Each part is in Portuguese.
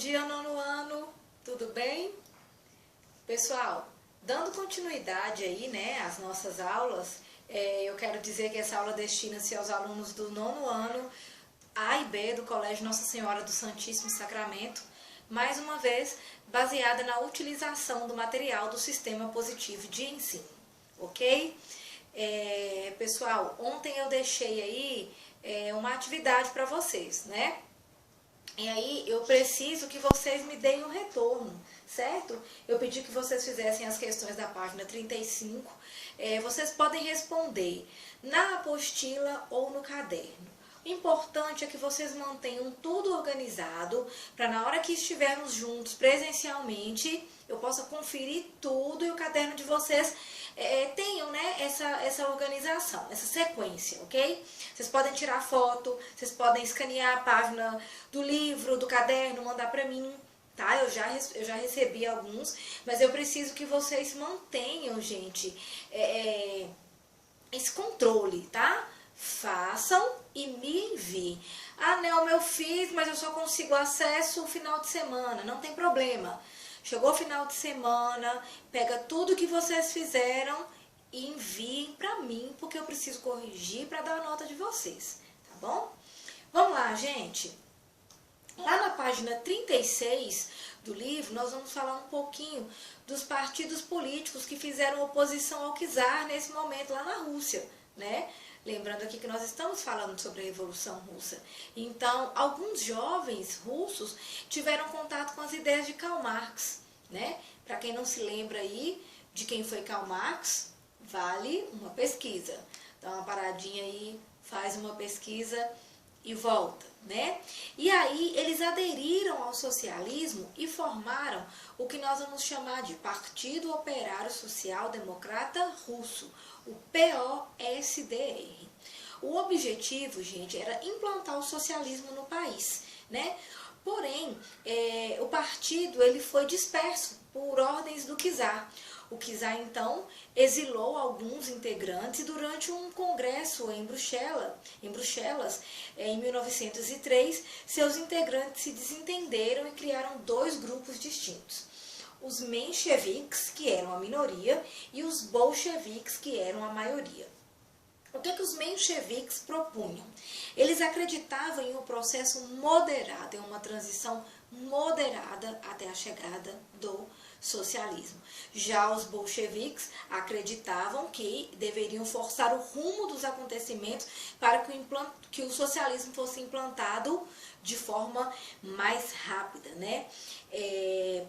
dia, nono ano, tudo bem? Pessoal, dando continuidade aí, né, às nossas aulas, eu quero dizer que essa aula destina-se aos alunos do nono ano A e B do Colégio Nossa Senhora do Santíssimo Sacramento, mais uma vez baseada na utilização do material do Sistema Positivo de Ensino, ok? Pessoal, ontem eu deixei aí uma atividade para vocês, né? E aí eu preciso que vocês me deem um retorno, certo? Eu pedi que vocês fizessem as questões da página 35. Vocês podem responder na apostila ou no caderno. O importante é que vocês mantenham tudo organizado, para na hora que estivermos juntos presencialmente, eu possa conferir tudo e o caderno de vocês tenham, né, essa organização, essa sequência, ok? Vocês podem tirar foto, vocês podem escanear a página do livro, do caderno, mandar para mim, tá? Eu já recebi alguns, mas eu preciso que vocês mantenham, gente, esse controle, tá? Façam e me enviem. Ah, Nelma, eu fiz, mas eu só consigo acesso no final de semana. Não tem problema. Chegou o final de semana, pega tudo que vocês fizeram e enviem pra mim, porque eu preciso corrigir para dar a nota de vocês, tá bom? Vamos lá, gente. Lá na página 36 do livro, nós vamos falar um pouquinho dos partidos políticos que fizeram oposição ao czar nesse momento lá na Rússia, né? Lembrando aqui que nós estamos falando sobre a Revolução Russa. Então, alguns jovens russos tiveram contato com as ideias de Karl Marx, né? Para quem não se lembra aí de quem foi Karl Marx, vale uma pesquisa. Dá uma paradinha aí, faz uma pesquisa e volta, né? E aí eles aderiram ao socialismo e formaram o que nós vamos chamar de Partido Operário Social Democrata Russo, o POSDR. O objetivo, gente, era implantar o socialismo no país, né? Porém, o partido ele foi disperso por ordens do czar. O czar, então, exilou alguns integrantes durante um congresso em Bruxelas, em 1903, seus integrantes se desentenderam e criaram dois grupos distintos. Os mencheviques, que eram a minoria, e os bolcheviques, que eram a maioria. O que os mencheviques propunham? Eles acreditavam em um processo moderado, em uma transição moderada até a chegada do socialismo. Já os bolcheviques acreditavam que deveriam forçar o rumo dos acontecimentos para que o socialismo fosse implantado de forma mais rápida, né?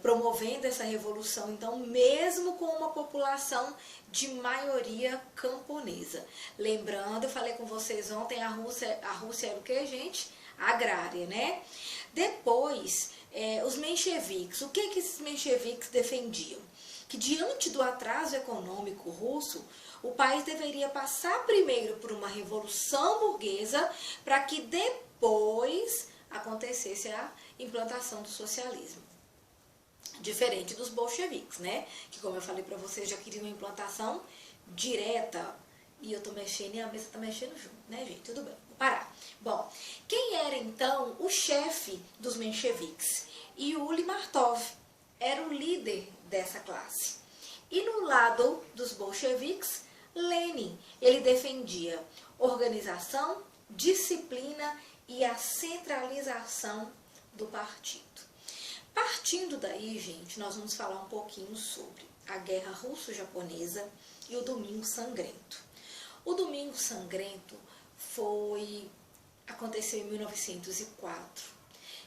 Promovendo essa revolução, então, mesmo com uma população de maioria camponesa. Lembrando, eu falei com vocês ontem, a Rússia era o que, gente? Agrária, né? Depois, os mencheviques, o que esses mencheviques defendiam? Que diante do atraso econômico russo, o país deveria passar primeiro por uma revolução burguesa para que depois acontecesse a implantação do socialismo. Diferente dos bolcheviques, né? Que, como eu falei para vocês, já queriam uma implantação direta. E eu tô mexendo e a mesa tá mexendo junto, né, gente? Tudo bem, vou parar. Bom, quem era, então, o chefe dos mencheviques? Yuri Martov era o líder dessa classe. E no lado dos bolcheviques, Lenin, ele defendia organização, disciplina e a centralização do partido. Partindo daí, gente, nós vamos falar um pouquinho sobre a Guerra Russo-Japonesa e o Domingo Sangrento. O Domingo Sangrento aconteceu em 1904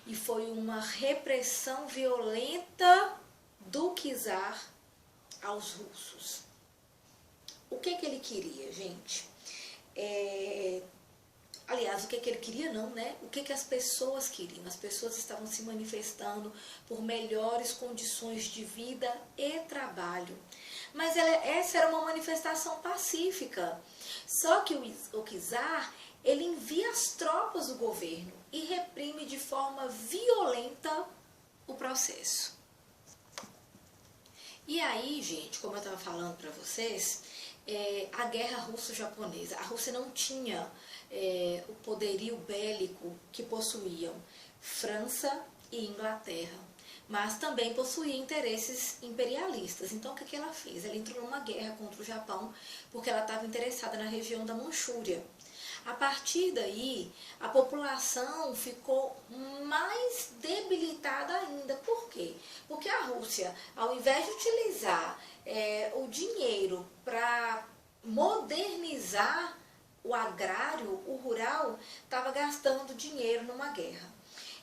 e foi uma repressão violenta do czar aos russos. O que ele queria, gente? Aliás, o que ele queria não, né? O que as pessoas queriam? As pessoas estavam se manifestando por melhores condições de vida e trabalho. Mas essa era uma manifestação pacífica. Só que o czar, ele envia as tropas do governo e reprime de forma violenta o processo. E aí, gente, como eu estava falando para vocês, a guerra russo-japonesa, a Rússia não tinha o poderio bélico que possuíam França, e Inglaterra, mas também possuía interesses imperialistas. Então, o que ela fez? Ela entrou numa guerra contra o Japão porque ela estava interessada na região da Manchúria. A partir daí, a população ficou mais debilitada ainda. Por quê? Porque a Rússia, ao invés de utilizar o dinheiro para modernizar o agrário, o rural, estava gastando dinheiro numa guerra.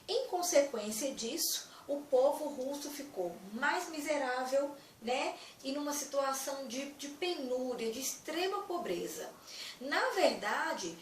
Em consequência disso, o povo russo ficou mais miserável, né? E numa situação de penúria, de extrema pobreza. Na verdade,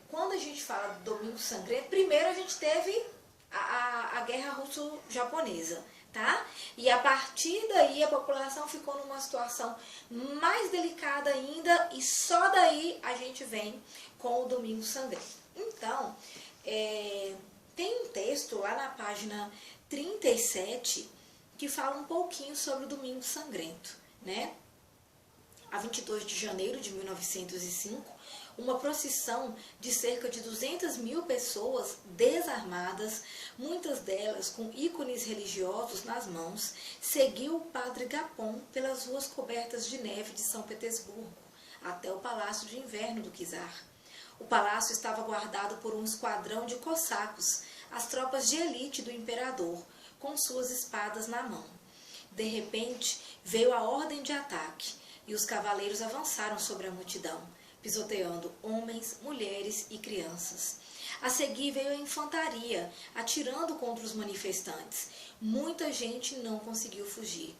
quando a gente fala do Domingo Sangrento, primeiro a gente teve a guerra russo-japonesa, tá? E a partir daí a população ficou numa situação mais delicada ainda, e só daí a gente vem com o Domingo Sangrento. Então, tem um texto lá na página 37 que fala um pouquinho sobre o Domingo Sangrento, né? A 22 de janeiro de 1905, uma procissão de cerca de 200.000 pessoas desarmadas, muitas delas com ícones religiosos nas mãos, seguiu o padre Gapon pelas ruas cobertas de neve de São Petersburgo, até o Palácio de Inverno do czar. O palácio estava guardado por um esquadrão de cossacos, as tropas de elite do imperador, com suas espadas na mão. De repente, veio a ordem de ataque, e os cavaleiros avançaram sobre a multidão, pisoteando homens, mulheres e crianças. A seguir veio a infantaria, atirando contra os manifestantes. Muita gente não conseguiu fugir.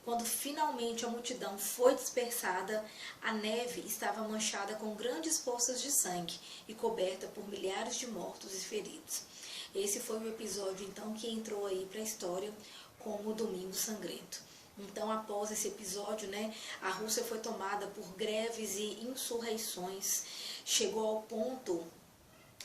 Quando finalmente a multidão foi dispersada, a neve estava manchada com grandes poças de sangue e coberta por milhares de mortos e feridos. Esse foi o episódio, então, que entrou aí para a história como o Domingo Sangrento. Então, após esse episódio, né, a Rússia foi tomada por greves e insurreições. Chegou ao ponto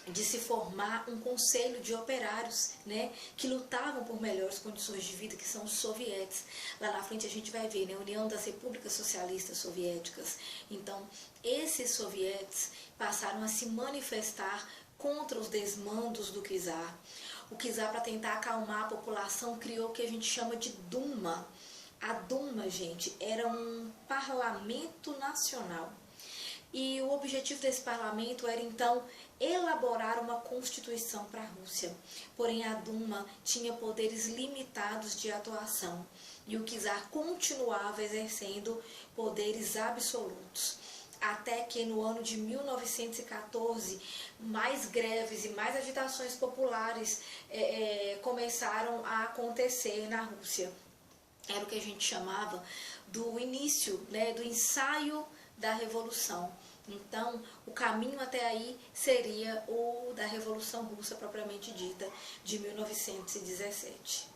de se formar um conselho de operários, né, que lutavam por melhores condições de vida, que são os sovietes. Lá na frente a gente vai ver, né, a União das Repúblicas Socialistas Soviéticas. Então, esses sovietes passaram a se manifestar contra os desmandos do czar. O czar, para tentar acalmar a população, criou o que a gente chama de Duma. A Duma, gente, era um parlamento nacional. E o objetivo desse parlamento era, então, elaborar uma constituição para a Rússia. Porém, a Duma tinha poderes limitados de atuação, e o czar continuava exercendo poderes absolutos. Até que no ano de 1914, mais greves e mais agitações populares começaram a acontecer na Rússia. Era o que a gente chamava do início, né, do ensaio da Revolução. Então, o caminho até aí seria o da Revolução Russa propriamente dita, de 1917.